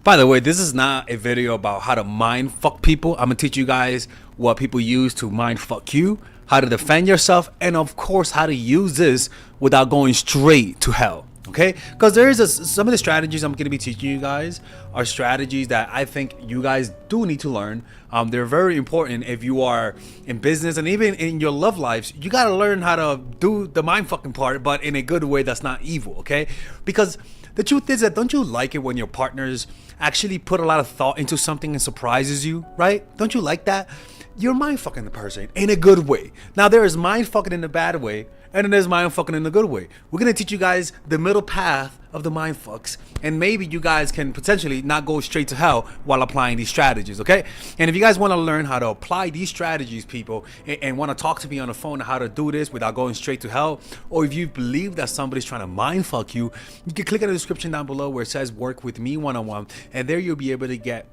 By the way, this is not a video about how to mind fuck people. I'm gonna teach you guys what people use to mind fuck you, how to defend yourself, and of course how to use this without going straight to hell. Okay? Because there is some of the strategies I'm gonna be teaching you guys are strategies that I think you guys do need to learn. They're very important if you are in business and even in your love lives. You gotta learn how to do the mind fucking part, but in a good way that's not evil. Okay? Because the truth is that don't you like it when your partners actually put a lot of thought into something and surprises you, right? Don't you like that? You're mind fucking the person in a good way. Now there is mind fucking in a bad way, and then there's mind fucking in a good way. We're gonna teach you guys the middle path of the mind fucks, and maybe you guys can potentially not go straight to hell while applying these strategies, okay? And if you guys want to learn how to apply these strategies, people, and want to talk to me on the phone on how to do this without going straight to hell, or if you believe that somebody's trying to mind fuck you, you can click on the description down below where it says work with me one-on-one, and there you'll be able to get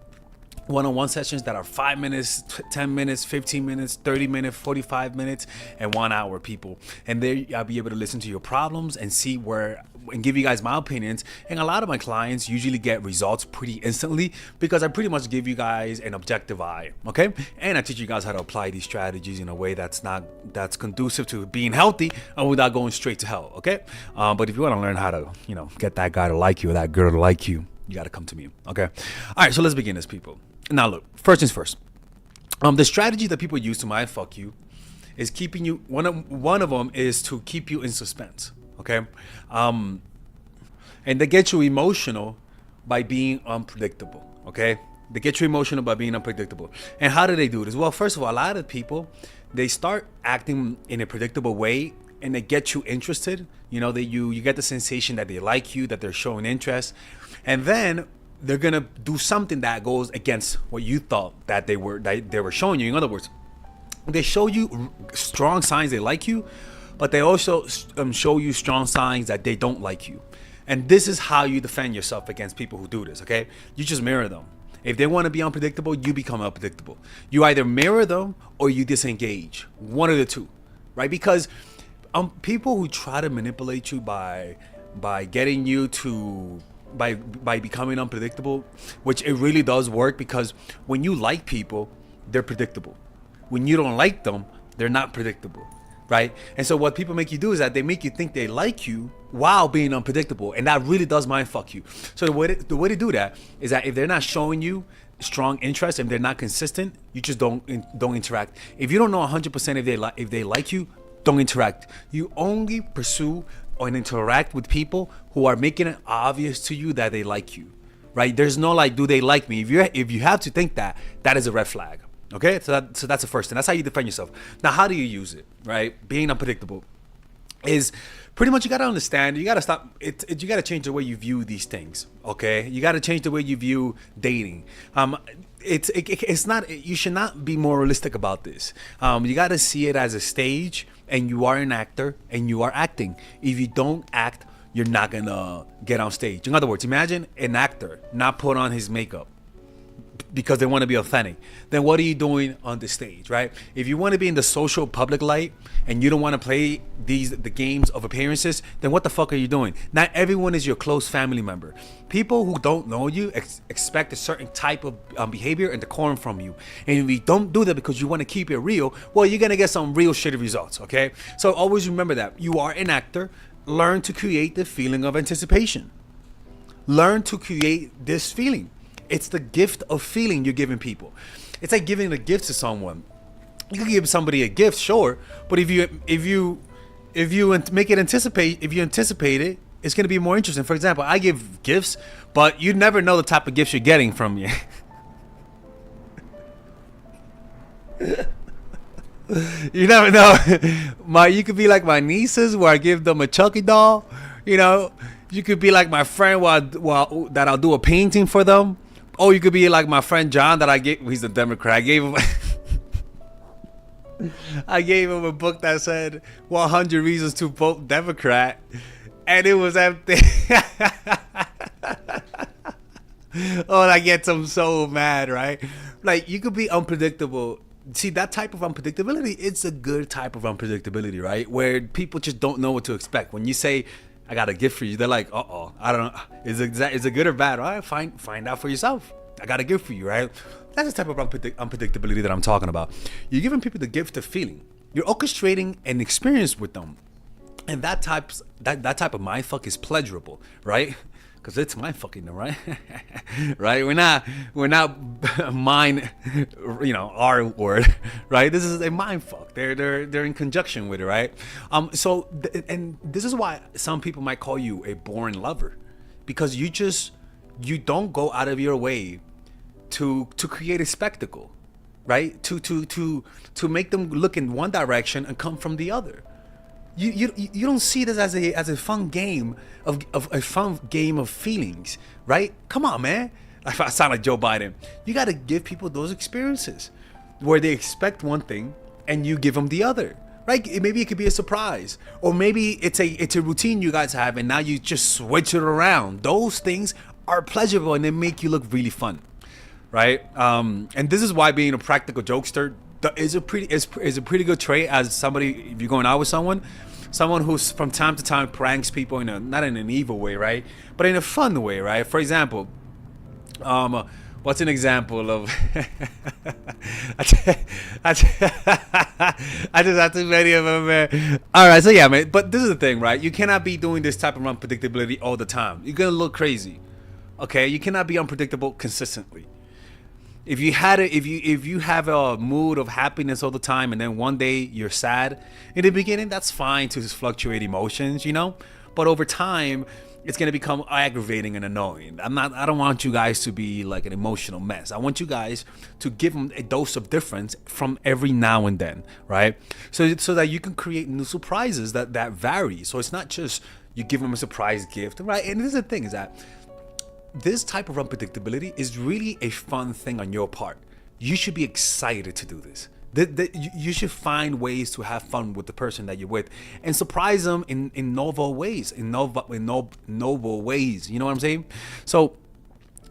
one-on-one sessions that are 5 minutes, 10 minutes, 15 minutes, 30 minutes, 45 minutes, and 1 hour, people. And there I'll be able to listen to your problems and see where and give you guys my opinions. And a lot of my clients usually get results pretty instantly because I pretty much give you guys an objective eye, okay? And I teach you guys how to apply these strategies in a way that's conducive to being healthy and without going straight to hell, okay? But if you want to learn how to, get that guy to like you or that girl to like you, you got to come to me, okay? All right, so let's begin this, people. Now, look, first things first. The strategy that people use to mind fuck you is keeping you. One of them is to keep you in suspense. Okay, and they get you emotional by being unpredictable. Okay, they get you emotional by being unpredictable. And how do they do this? Well, first of all, a lot of people, they start acting in a predictable way, and they get you interested. You get the sensation that they like you, that they're showing interest, and then they're gonna do something that goes against what you thought that they were showing you. In other words, they show you strong signs they like you, but they also show you strong signs that they don't like you. And this is how you defend yourself against people who do this. Okay, you just mirror them. If they want to be unpredictable, you become unpredictable. You either mirror them or you disengage. One of the two, right? Because people who try to manipulate you by getting you to by becoming unpredictable, which it really does work, because when you like people, they're predictable. When you don't like them, they're not predictable, right? And so what people make you do is that they make you think they like you while being unpredictable, and that really does mind fuck you. So the way to do that is that if they're not showing you strong interest and they're not consistent, you just don't interact. If you don't know 100% if they like you, don't interact. You only pursue and interact with people who are making it obvious to you that they like you, right? There's no like, do they like me? If you have to think that is a red flag. Okay, so that's the first thing. That's how you defend yourself. Now, how do you use it, right? Being unpredictable is pretty much, you got to understand, you got to stop it. You got to change the way you view these things. Okay, you got to change the way you view dating. It's not, you should not be moralistic about this. You got to see it as a stage, and you are an actor and you are acting. If you don't act, you're not gonna get on stage. In other words, imagine an actor not put on his makeup because they want to be authentic. Then what are you doing on the stage, right? If you want to be in the social public light and you don't want to play the games of appearances, then what the fuck are you doing? Not everyone is your close family member. People who don't know you expect a certain type of behavior and decorum from you. And if you don't do that because you want to keep it real, well, you're going to get some real shitty results, okay? So always remember that. You are an actor. Learn to create the feeling of anticipation. Learn to create this feeling. It's the gift of feeling you're giving people. It's like giving a gift to someone. You can give somebody a gift, sure, but if you make it anticipate, if you anticipate it, it's gonna be more interesting. For example, I give gifts, but you never know the type of gifts you're getting from me. You never know. You could be like my nieces, where I give them a Chucky doll. You could be like my friend, that I'll do a painting for them. Oh, you could be like my friend John that he's a Democrat. I gave him a book that said 100 Reasons to Vote Democrat, and it was empty. Oh, that gets him so mad, right? Like, you could be unpredictable. See, that type of unpredictability, it's a good type of unpredictability, right? Where people just don't know what to expect. When you say, I got a gift for you. They're like, uh-oh, I don't know. Is it good or bad? All right, find out for yourself. I got a gift for you, right? That's the type of unpredictability that I'm talking about. You're giving people the gift of feeling. You're orchestrating an experience with them. And that type of mindfuck is pleasurable, right? Because it's mindfucking them, right? Right? We're not mind, our word, right? This is a mindfuck. They're in conjunction with it, right? And this is why some people might call you a boring lover, because you don't go out of your way to create a spectacle, right? To make them look in one direction and come from the other. You don't see this as a fun game of a fun game of feelings, right? Come on, man. I sound like Joe Biden. You got to give people those experiences where they expect one thing and you give them the other, right? Maybe it could be a surprise, or maybe it's a routine you guys have and now you just switch it around. Those things are pleasurable and they make you look really fun, right? And this is why being a practical jokester is a pretty good trait as somebody. If you're going out with someone who's from time to time pranks people not in an evil way, right, but in a fun way, right? For example, what's an example of I just have too many of them, man. All right, so yeah, man, but this is the thing, right? You cannot be doing this type of unpredictability all the time. You're gonna look crazy, okay? You cannot be unpredictable consistently. If you have a mood of happiness all the time and then one day you're sad, in the beginning that's fine to just fluctuate emotions, but over time it's gonna become aggravating and annoying. I don't want you guys to be like an emotional mess. I want you guys to give them a dose of difference from every now and then, right? So that you can create new surprises that vary. So it's not just you give them a surprise gift, right? And this is the thing, is that this type of unpredictability is really a fun thing on your part. You should be excited to do this. You should find ways to have fun with the person that you're with and surprise them in novel ways, in novel ways. You know what I'm saying? So,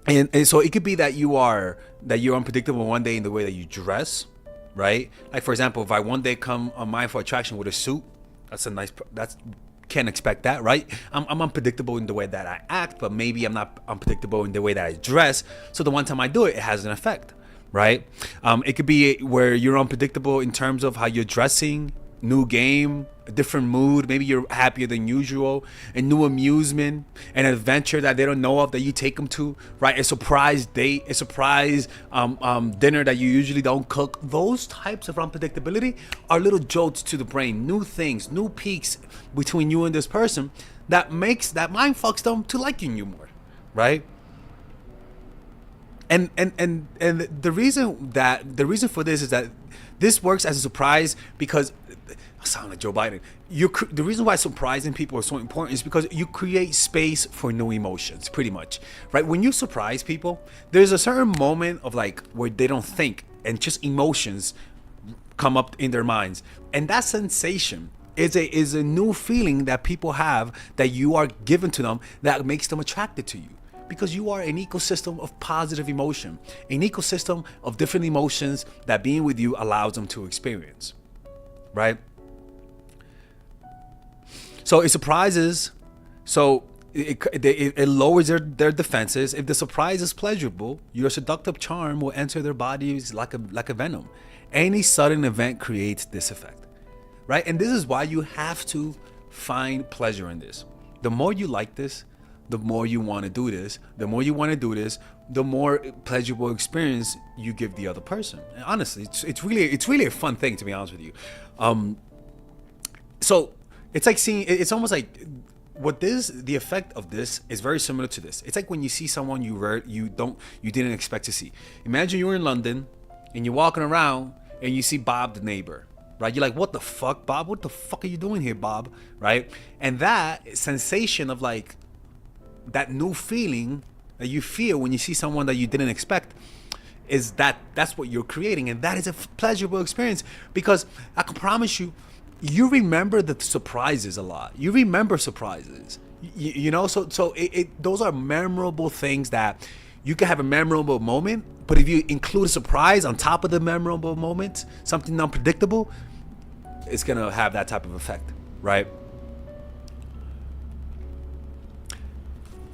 and so it could be that you're unpredictable one day in the way that you dress, right? Like, for example, if I one day come on Mind for Attraction with a suit, can't expect that, right? I'm unpredictable in the way that I act, but maybe I'm not unpredictable in the way that I dress. So the one time I do it, it has an effect, right? It could be where you're unpredictable in terms of how you're dressing, new game, a different mood. Maybe you're happier than usual, a new amusement, an adventure that they don't know of that you take them to, right? A surprise date, a surprise dinner that you usually don't cook. Those types of unpredictability are little jolts to the brain, new things, new peaks between you and this person that mind fucks them to liking you more, right? And the reason for this is that this works as a surprise because I sound like Joe Biden. The reason why surprising people is so important is because you create space for new emotions, pretty much, right? When you surprise people, there's a certain moment of like where they don't think and just emotions come up in their minds, and that sensation is a new feeling that people have that you are given to them that makes them attracted to you. Because you are an ecosystem of positive emotion, an ecosystem of different emotions that being with you allows them to experience, right? So it surprises, so it lowers their defenses. If the surprise is pleasurable, your seductive charm will enter their bodies like a venom. Any sudden event creates this effect, right? And this is why you have to find pleasure in this. The more you like this, the more you want to do this. The more you want to do this, the more pleasurable experience you give the other person. And honestly, it's really a fun thing, to be honest with you. So it's like it's almost like the effect of this is very similar to this. It's like when you see someone you didn't expect to see. Imagine you're in London and you're walking around and you see Bob the neighbor, right? You're like, what the fuck, Bob? What the fuck are you doing here, Bob? Right? And that sensation of like that new feeling that you feel when you see someone that you didn't expect that's what you're creating, and that is a pleasurable experience, because I can promise you remember the surprises a lot. You remember surprises, so those are memorable things that you can have a memorable moment, but if you include a surprise on top of the memorable moment, something unpredictable, it's gonna have that type of effect, right?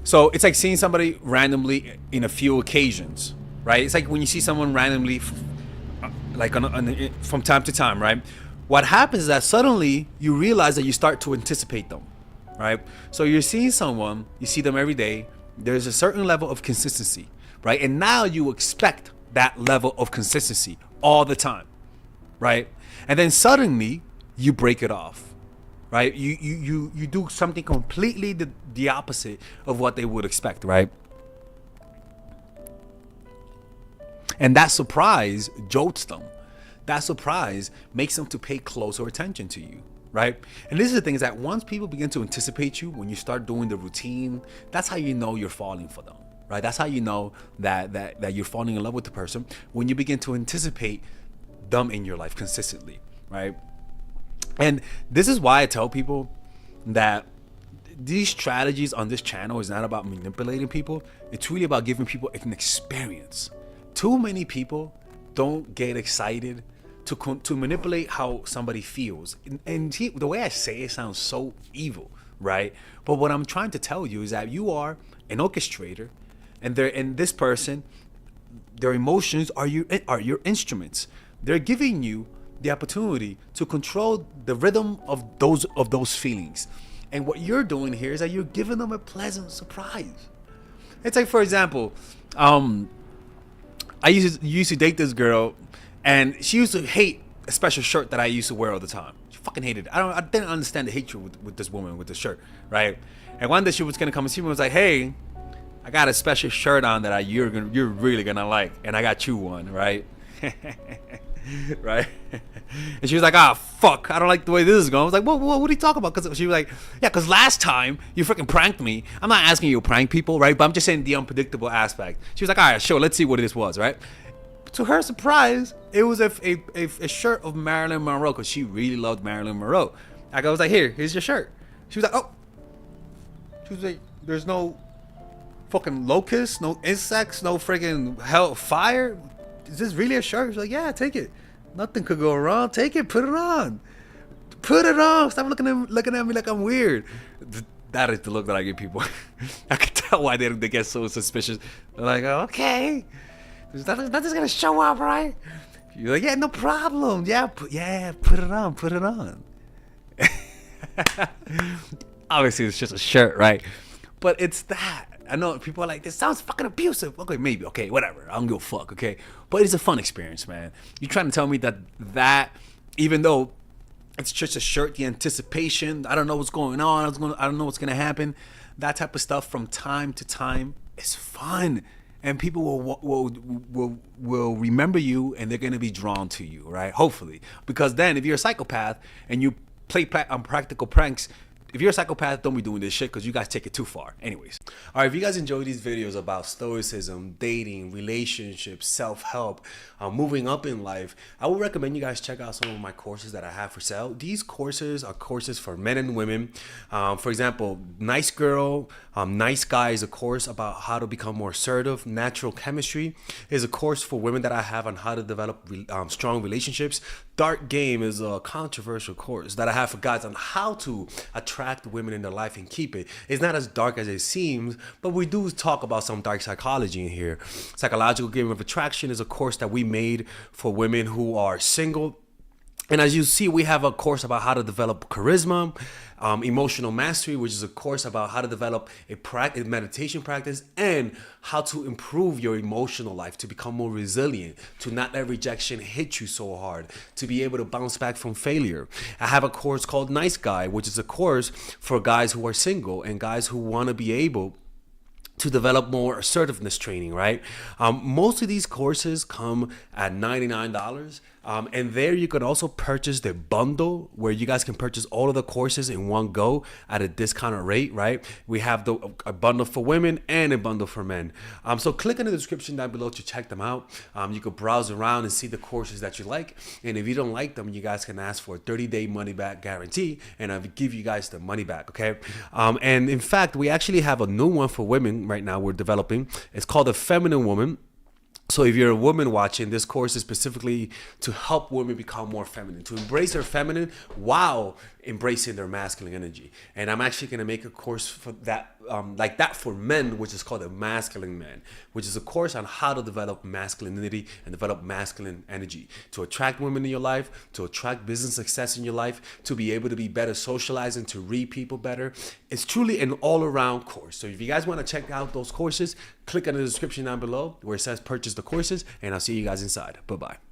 So it's like seeing somebody randomly in a few occasions, right? It's like when you see someone randomly, like from time to time, right? What happens is that suddenly you realize that you start to anticipate them, right? So you're seeing someone, you see them every day. There's a certain level of consistency, right? And now you expect that level of consistency all the time, right? And then suddenly you break it off, right? You do something completely the opposite of what they would expect, right? And that surprise jolts them. That surprise makes them to pay closer attention to you, right? And this is the thing, is that once people begin to anticipate you, when you start doing the routine, that's how you know you're falling for them, right? That's how you know that you're falling in love with the person, when you begin to anticipate them in your life consistently, right? And this is why I tell people that these strategies on this channel is not about manipulating people. It's really about giving people an experience. Too many people don't get excited to manipulate how somebody feels. And the way I say it sounds so evil, right? But what I'm trying to tell you is that you are an orchestrator, and this person, their emotions are your instruments. They're giving you the opportunity to control the rhythm of those feelings. And what you're doing here is that you're giving them a pleasant surprise. It's like, for example, I used to date this girl, and she used to hate a special shirt that I used to wear all the time. She fucking hated it. I didn't understand the hatred with this woman with the shirt, right? And one day she was gonna come and see me and was like, "Hey, I got a special shirt on that you're really gonna like, and I got you one, right?" Right? And she was like, "Ah, fuck, I don't like the way this is going." I was like, what are you talking about? Because she was like, "Yeah, because last time you freaking pranked me." I'm not asking you to prank people, right? But I'm just saying the unpredictable aspect. She was like, "All right, sure, let's see what this was," right? To her surprise, it was a shirt of Marilyn Monroe, because she really loved Marilyn Monroe. I was like, here's your shirt." She was like, "Oh." She was like, "There's no fucking locusts, no insects, no freaking hell fire. Is this really a shirt?" She's like, "Yeah, take it. Nothing could go wrong. Take it. Put it on. Put it on. Stop looking at me like I'm weird." That is the look that I give people. I can tell why they get so suspicious. They're like, "Okay, nothing's gonna show up, right?" You're like, "Yeah, no problem. Yeah, put it on. Put it on." Obviously, it's just a shirt, right? But it's that. I know people are like, "This sounds fucking abusive." Okay, maybe. Okay, whatever. I don't give a fuck. Okay, but it's a fun experience, man. You're trying to tell me that even though it's just a shirt, the anticipation, I don't know what's going on, I don't know what's gonna happen, that type of stuff from time to time is fun, and people will remember you, and they're gonna be drawn to you, right? Hopefully, because then if you're a psychopath and you play practical pranks. If you're a psychopath, don't be doing this shit, because you guys take it too far. Anyways. All right, if you guys enjoy these videos about stoicism, dating, relationships, self-help, moving up in life, I would recommend you guys check out some of my courses that I have for sale. These courses are courses for men and women. For example, Nice Girl, Nice Guy is a course about how to become more assertive. Natural Chemistry is a course for women that I have on how to develop strong relationships. Dark Game is a controversial course that I have for guys on how to attract women in their life and keep it. It's not as dark as it seems, but we do talk about some dark psychology in here. Psychological Game of Attraction is a course that we made for women who are single. And as you see, we have a course about how to develop charisma, Emotional Mastery, which is a course about how to develop a meditation practice and how to improve your emotional life, to become more resilient, to not let rejection hit you so hard, to be able to bounce back from failure. I have a course called Nice Guy, which is a course for guys who are single and guys who want to be able to develop more assertiveness training, right? Most of these courses come at $99. And there you can also purchase the bundle where you guys can purchase all of the courses in one go at a discounted rate, right? We have a bundle for women and a bundle for men. So click in the description down below to check them out. You can browse around and see the courses that you like. And if you don't like them, you guys can ask for a 30-day money-back guarantee, and I'll give you guys the money back, okay? And in fact, we actually have a new one for women right now we're developing. It's called The Feminine Woman. So if you're a woman watching, this course is specifically to help women become more feminine, to embrace their feminine while embracing their masculine energy. And I'm actually going to make a course for that like that for men, which is called a masculine man, which is a course on how to develop masculinity and develop masculine energy to attract women in your life, to attract business success in your life, to be able to be better socializing, to read people better. It's truly an all-around course. So if you guys want to check out those courses, click on the description down below where it says purchase the courses, and I'll see you guys inside. Bye-bye.